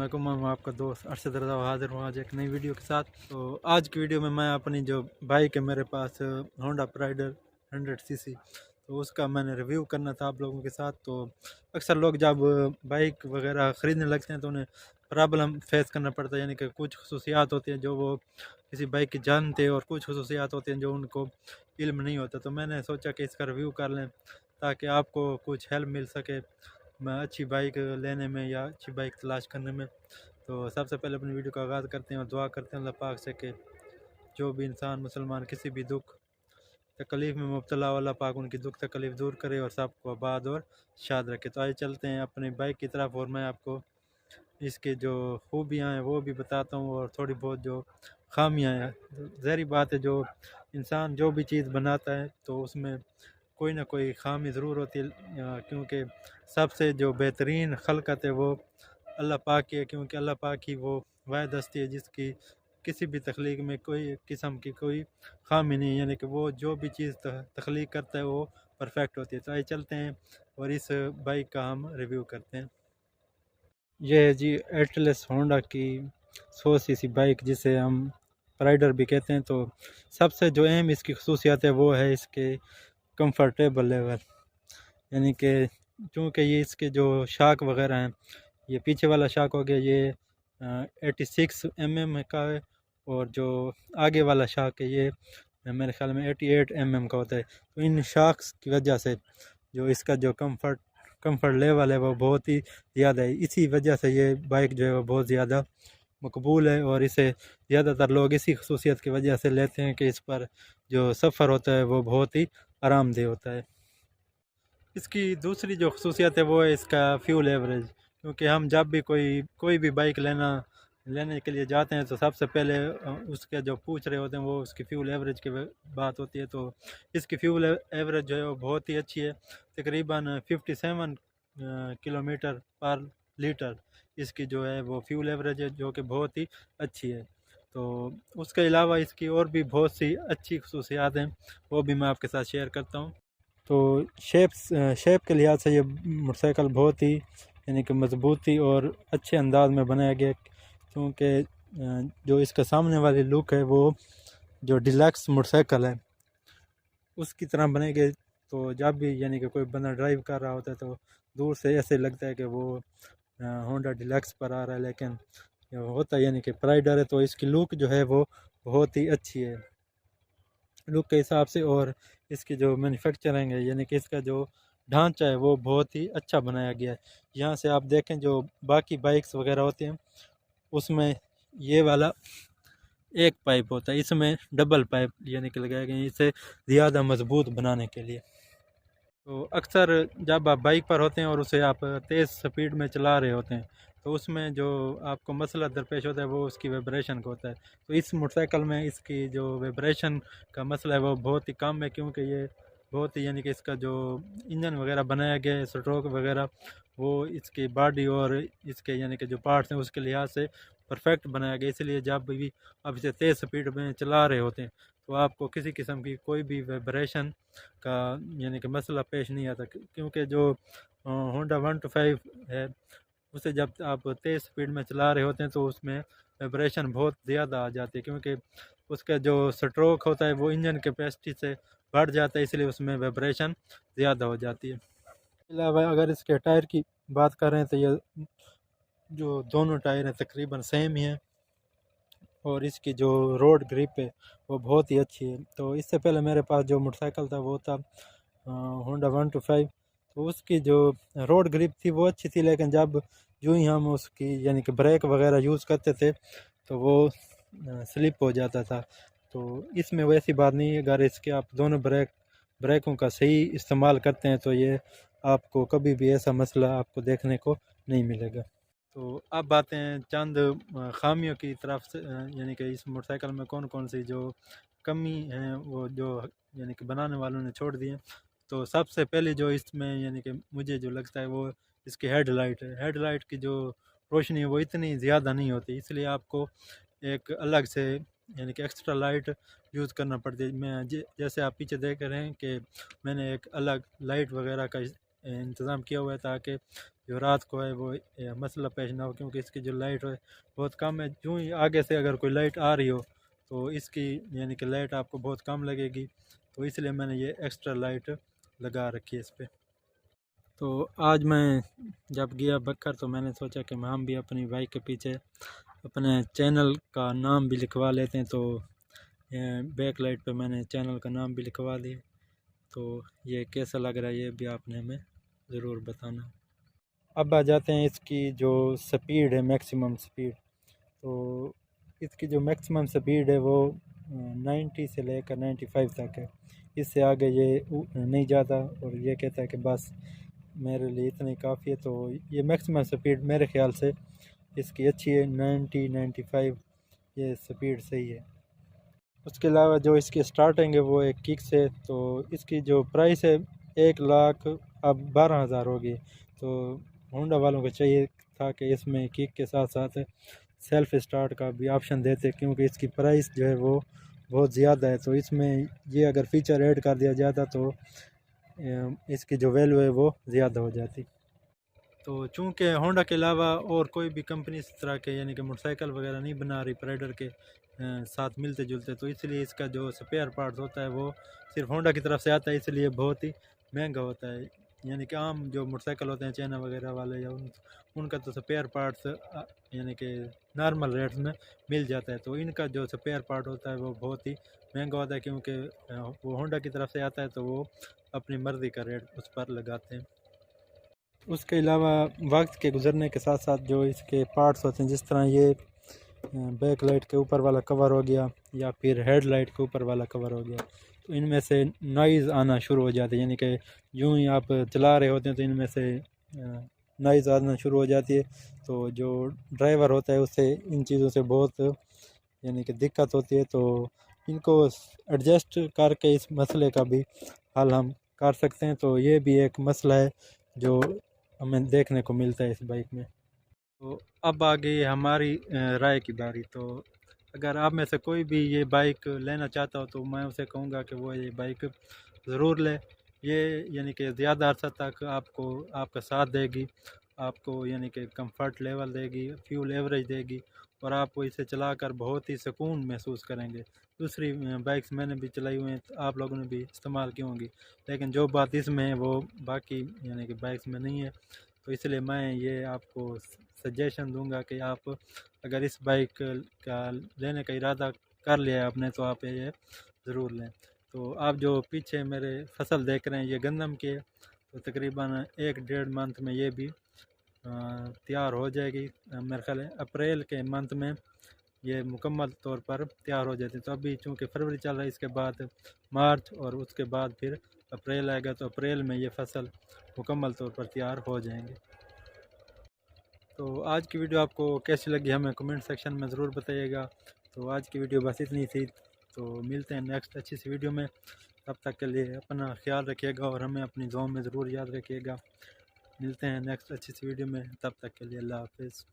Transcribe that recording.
अस्सलामुअलैकुम। मैं आपका दोस्त अरशद रज़ा हाज़िर हूँ आज एक नई वीडियो के साथ। तो आज की वीडियो में मैं अपनी जो बाइक है मेरे पास होंडा प्राइडर 100 सीसी, तो उसका मैंने रिव्यू करना था आप लोगों के साथ। तो अक्सर लोग जब बाइक वगैरह ख़रीदने लगते हैं तो उन्हें प्रॉब्लम फेस करना पड़ता है, यानी कि कुछ खसूसियात होती हैं जो वो किसी बाइक की जानते हैं और कुछ खसूसियात होती हैं जो उनको इल्म नहीं होता। तो मैंने सोचा कि इसका रिव्यू कर लें ताकि आपको कुछ हेल्प मिल सके मैं अच्छी बाइक लेने में या अच्छी बाइक तलाश करने में। तो सबसे पहले अपनी वीडियो का आगाज़ करते हैं और दुआ करते हैं अल्लाह पाक से कि जो भी इंसान मुसलमान किसी भी दुख तकलीफ़ में मुब्तला हो, अल्लाह पाक उनकी दुख तकलीफ़ दूर करे और सबको आबाद और शाद रखे। तो आइए चलते हैं अपनी बाइक की तरफ और मैं आपको इसकी जो खूबियाँ हैं वो भी बताता हूँ और थोड़ी बहुत जो खामियाँ हैं। ज़ाहिर बात है, जो इंसान जो भी चीज़ बनाता है तो उसमें कोई ना कोई खामी ज़रूर होती है, क्योंकि सबसे जो बेहतरीन खलकत है वो अल्लाह पाक की है, क्योंकि अल्लाह पाक की वो वाहिद हस्ती है जिसकी किसी भी तख्लीक में कोई किस्म की कोई खामी नहीं है, यानी कि वो जो भी चीज़ तख्लीक करता है वो परफेक्ट होती है। तो आइए चलते हैं और इस बाइक का हम रिव्यू करते हैं। ये है जी एटलस होंडा की 100 सीसी बाइक जिसे हम राइडर भी कहते हैं। तो सबसे जो अहम इसकी खसूसियात है वो है इसके कंफर्टेबल लेवल, यानी कि चूँकि ये इसके जो शाक वगैरह हैं, ये पीछे वाला शाक हो गया ये 86 mm का है, और जो आगे वाला शाक है ये मेरे ख्याल में 88 mm का होता है। तो इन शाक्स की वजह से जो इसका जो कंफर्ट लेवल है वो बहुत ही ज़्यादा है। इसी वजह से ये बाइक जो है वो बहुत ज़्यादा मकबूल है और इसे ज़्यादातर लोग इसी खसूसियत की वजह से लेते हैं कि इस पर जो सफ़र होता है वो बहुत ही आरामदेह होता है। इसकी दूसरी जो खसूसियत है वो है इसका फ्यूल एवरेज, क्योंकि हम जब भी कोई भी बाइक लेने के लिए जाते हैं तो सबसे पहले उसके जो पूछ रहे होते हैं वो उसकी फ्यूल एवरेज की बात होती है। तो इसकी फ्यूल एवरेज जो है वो बहुत ही अच्छी है, तकरीबन 57 किलोमीटर पर लीटर इसकी जो है वो फ्यूल एवरेज है, जो कि बहुत ही अच्छी है। तो उसके अलावा इसकी और भी बहुत सी अच्छी खसूसियात हैं, वो भी मैं आपके साथ शेयर करता हूँ। तो शेप के लिहाज से ये मोटरसाइकिल बहुत ही यानी कि मजबूती और अच्छे अंदाज में बनाया गया, क्योंकि जो इसका सामने वाली लुक है वो जो डिलक्स मोटरसाइकिल है उसकी तरह बनाई गई। तो जब भी यानी कि कोई बंदा ड्राइव कर रहा होता है तो दूर से ऐसे लगता है कि वो होंडा डिलक्स पर आ रहा है, लेकिन होता है यानी कि प्राइडर है। तो इसकी लुक जो है वो बहुत ही अच्छी है लुक के हिसाब से, और इसकी जो मैन्युफैक्चरिंग है यानी कि इसका जो ढांचा है वो बहुत ही अच्छा बनाया गया है। यहाँ से आप देखें जो बाकी बाइक्स वगैरह होती हैं उसमें ये वाला एक पाइप होता है, इसमें डबल पाइप यानी कि लगाए गए हैं इसे ज़्यादा मजबूत बनाने के लिए। तो अक्सर जब आप बाइक पर होते हैं और उसे आप तेज़ स्पीड में चला रहे होते हैं तो उसमें जो आपको मसला दरपेश होता है वो उसकी वाइब्रेशन का होता है। तो इस मोटरसाइकिल में इसकी जो वाइब्रेशन का मसला है वो बहुत ही कम है, क्योंकि ये बहुत ही यानी कि इसका जो इंजन वगैरह बनाया गया है, स्ट्रोक वगैरह वो इसकी बॉडी और इसके यानी कि जो पार्ट्स हैं उसके लिहाज से परफेक्ट बनाया गया, इसलिए जब भी आप इसे तेज़ स्पीड में चला रहे होते हैं तो आपको किसी किस्म की कोई भी वाइब्रेशन का यानी कि मसला पेश नहीं आता, क्योंकि जो होंडा 125 है उसे जब आप तेज़ स्पीड में चला रहे होते हैं तो उसमें वाइब्रेशन बहुत ज़्यादा आ जाती है, क्योंकि उसका जो स्ट्रोक होता है वो इंजन कैपेसिटी से बढ़ जाता है, इसलिए उसमें वाइब्रेशन ज़्यादा हो जाती है। अलावा अगर इसके टायर की बात करें तो ये जो दोनों टायर हैं तकरीबन सेम ही हैं, और इसकी जो रोड ग्रिप है वो बहुत ही अच्छी है। तो इससे पहले मेरे पास जो मोटरसाइकिल था वो था होंडा 125, तो उसकी जो रोड ग्रिप थी वो अच्छी थी, लेकिन जब यूँ ही हम उसकी यानी कि ब्रेक वगैरह यूज़ करते थे तो वो स्लिप हो जाता था। तो इसमें वैसी बात नहीं है, अगर इसके आप दोनों ब्रेकों का सही इस्तेमाल करते हैं तो ये आपको कभी भी ऐसा मसला आपको देखने को नहीं मिलेगा। तो अब आते हैं चंद खामियों की तरफ से, यानी कि इस मोटरसाइकिल में कौन कौन सी जो कमी है वो जो यानी कि बनाने वालों ने छोड़ दी है। तो सबसे पहले जो इसमें यानी कि मुझे जो लगता है वो इसकी हेडलाइट है। हेडलाइट की जो रोशनी है वो इतनी ज़्यादा नहीं होती, इसलिए आपको एक अलग से यानी कि एक्स्ट्रा लाइट यूज़ करना पड़ती है। जैसे आप पीछे देख रहे हैं कि मैंने एक अलग लाइट वगैरह का इंतज़ाम किया हुआ है ताकि जो रात को है वो मसला पेश ना हो, क्योंकि इसकी जो लाइट है बहुत कम है। जो ही आगे से अगर कोई लाइट आ रही हो तो इसकी यानी कि लाइट आपको बहुत कम लगेगी, तो इसलिए मैंने ये एक्स्ट्रा लाइट लगा रखी है इस पर। तो आज मैं जब गया बकर तो मैंने सोचा कि हम भी अपनी बाइक के पीछे अपने चैनल का नाम भी लिखवा लेते हैं। तो बैक लाइट पे मैंने चैनल का नाम भी लिखवा दिया। तो ये कैसा लग रहा है ये भी आपने हमें ज़रूर बताना। अब आ जाते हैं इसकी जो स्पीड है, मैक्सिमम स्पीड। तो इसकी जो मैक्सिमम स्पीड है वो 90 से लेकर 95 तक है। इससे आगे ये नहीं जाता और ये कहता है कि बस मेरे लिए इतनी काफ़ी है। तो ये मैक्सिमम स्पीड मेरे ख्याल से इसकी अच्छी है, 90-95 ये स्पीड सही है। उसके अलावा जो इसकी स्टार्टिंग है वो एक किक से। तो इसकी जो प्राइस है 1,00,000 अब 12,000 होगी। तो होंडा वालों को चाहिए था कि इसमें किक के साथ साथ सेल्फ स्टार्ट का भी ऑप्शन देते, क्योंकि इसकी प्राइस जो है वो बहुत ज़्यादा है। तो इसमें ये अगर फीचर ऐड कर दिया जाता तो इसकी जो वैल्यू है वो ज़्यादा हो जाती। तो चूँकि होंडा के अलावा और कोई भी कंपनी इस तरह के यानी कि मोटरसाइकिल वगैरह नहीं बना रही प्राइडर के साथ मिलते जुलते, तो इसलिए इसका जो स्पेयर पार्ट्स होता है वो सिर्फ होंडा की तरफ से आता है, इसलिए बहुत ही महंगा होता है। यानी कि आम जो मोटरसाइकिल होते हैं चाइना वगैरह वाले या उनका तो स्पेयर पार्ट्स यानी कि नॉर्मल रेट्स में मिल जाता है। तो इनका जो स्पेयर पार्ट होता है वो बहुत ही महंगा होता है, क्योंकि वो होंडा की तरफ से आता है तो वो अपनी मर्ज़ी का रेट उस पर लगाते हैं। उसके अलावा वक्त के गुज़रने के साथ साथ जो इसके पार्ट्स होते हैं, जिस तरह ये बैक लाइट के ऊपर वाला कवर हो गया या फिर हेड लाइट के ऊपर वाला कवर हो गया, तो इनमें से नॉइज़ आना शुरू हो जाती है। यानी कि यूं ही आप चला रहे होते हैं तो इनमें से नॉइज़ आना शुरू हो जाती है। तो जो ड्राइवर होता है उससे इन चीज़ों से बहुत यानी कि दिक्कत होती है। तो इनको एडजस्ट करके इस मसले का भी हल हम कर सकते हैं। तो ये भी एक मसला है जो हमें देखने को मिलता है इस बाइक में। तो अब आ गई हमारी राय की बारी। तो अगर आप में से कोई भी ये बाइक लेना चाहता हो तो मैं उसे कहूँगा कि वो ये बाइक ज़रूर ले। ये यानी कि ज़्यादा अर्सा तक आपको आपका साथ देगी, आपको यानी कि कंफर्ट लेवल देगी, फ्यूल एवरेज देगी और आपको इसे चलाकर बहुत ही सुकून महसूस करेंगे। दूसरी बाइक्स मैंने भी चलाई हुई हैं, तो आप लोगों ने भी इस्तेमाल की होंगी, लेकिन जो बात इसमें है वो बाकी यानी कि बाइक्स में नहीं है। तो इसलिए मैं ये आपको सजेशन दूंगा कि आप अगर इस बाइक का लेने का इरादा कर लिया है आपने तो आप ये ज़रूर लें। तो आप जो पीछे मेरे फसल देख रहे हैं ये गंदम की है, तो तकरीबन 1-1.5 मंथ में ये भी तैयार हो जाएगी। मेरे ख्याल है अप्रैल के मंथ में ये मुकम्मल तौर पर तैयार हो जाती है। तो अभी चूँकि फरवरी चल रहा है, इसके बाद मार्च और उसके बाद फिर अप्रैल आएगा, तो अप्रैल में ये फसल मुकम्मल तौर पर तैयार हो जाएंगे। तो आज की वीडियो आपको कैसी लगी हमें कमेंट सेक्शन में ज़रूर बताइएगा। तो आज की वीडियो बस इतनी थी। तो मिलते हैं नेक्स्ट अच्छी सी वीडियो में। तब तक के लिए अपना ख्याल रखिएगा और हमें अपनी दुआओं में ज़रूर याद रखिएगा। मिलते हैं नेक्स्ट अच्छी सी वीडियो में, तब तक के लिए अल्लाह हाफ़िज़।